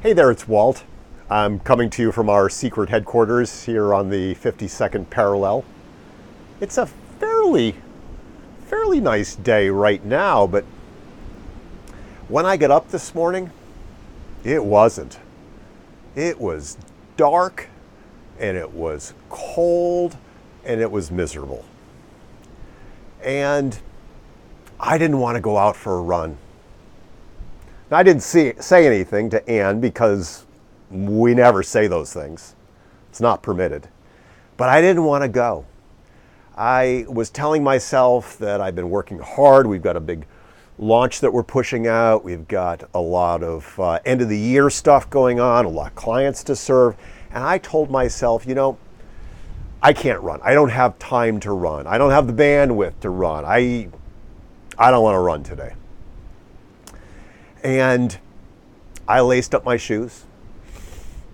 Hey there, it's Walt. I'm coming to you from our secret headquarters here on the 52nd parallel. It's a fairly nice day right now, but when I got up this morning, it wasn't. It was dark, and it was cold, and it was miserable. And I didn't want to go out for a run. Now, I didn't say anything to Ann because we never say those things. It's not permitted. But I didn't want to go. I was telling myself that I've been working hard. We've got a big launch that we're pushing out. We've got a lot of end of the year stuff going on, a lot of clients to serve. And I told myself, I can't run. I don't have time to run. I don't have the bandwidth to run. I don't want to run today. And I laced up my shoes.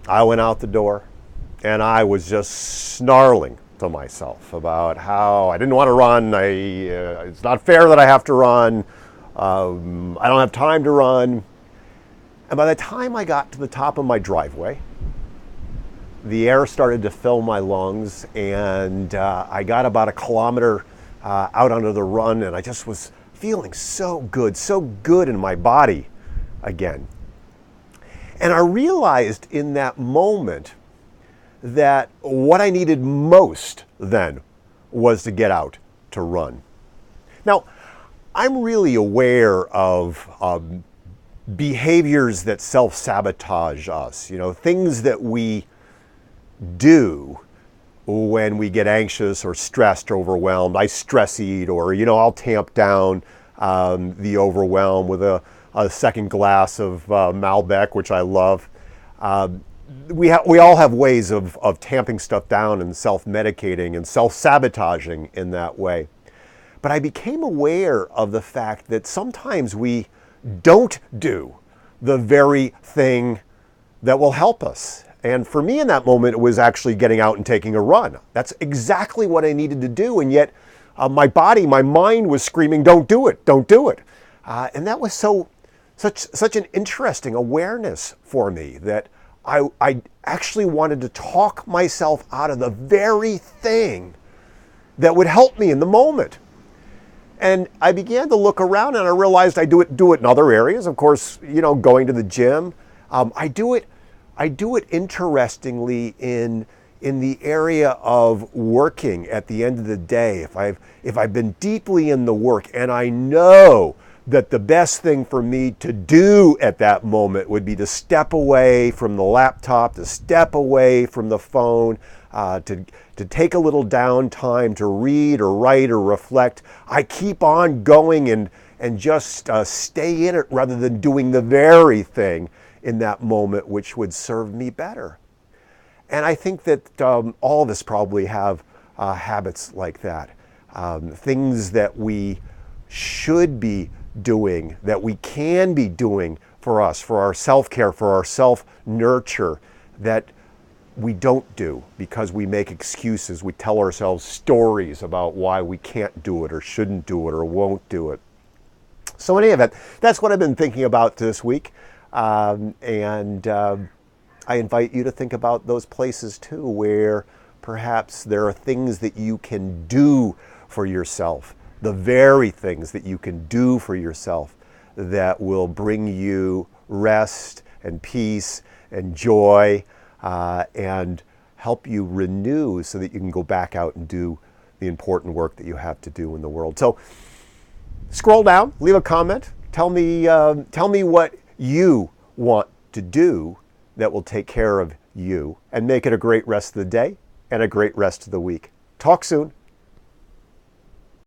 I went out the door, and I was just snarling to myself about how I didn't want to run. It's not fair that I have to run. I don't have time to run. And by the time I got to the top of my driveway, the air started to fill my lungs, and I got about a kilometer out onto the run, and I just was feeling so good in my body again. And I realized in that moment that what I needed most then was to get out to run. Now, I'm really aware of behaviors that self-sabotage us, things that we do when we get anxious or stressed or overwhelmed. I stress eat, or I'll tamp down the overwhelm with a second glass of Malbec, which I love. We all have ways of tamping stuff down and self-medicating and self-sabotaging in that way. But I became aware of the fact that sometimes we don't do the very thing that will help us. And for me in that moment, it was actually getting out and taking a run. That's exactly what I needed to do. And yet my mind was screaming, don't do it. And that was such an interesting awareness for me that I actually wanted to talk myself out of the very thing that would help me in the moment. And I began to look around, and I realized I do it in other areas. Of course, going to the gym. I do it interestingly in the area of working at the end of the day. If I've been deeply in the work, and I know that the best thing for me to do at that moment would be to step away from the laptop, to step away from the phone, to take a little downtime to read or write or reflect. I keep on going and just stay in it rather than doing the very thing in that moment which would serve me better. And I think that all of us probably have habits like that. Things that we should be doing, that we can be doing for us, for our self-care, for our self-nurture, that we don't do because we make excuses. We tell ourselves stories about why we can't do it or shouldn't do it or won't do it. So in any event, that's what I've been thinking about this week. And I invite you to think about those places too, where perhaps there are things that you can do for yourself, the very things that you can do for yourself that will bring you rest and peace and joy and help you renew so that you can go back out and do the important work that you have to do in the world. So scroll down, leave a comment, tell me what you want to do that will take care of you and make it a great rest of the day and a great rest of the week. Talk soon.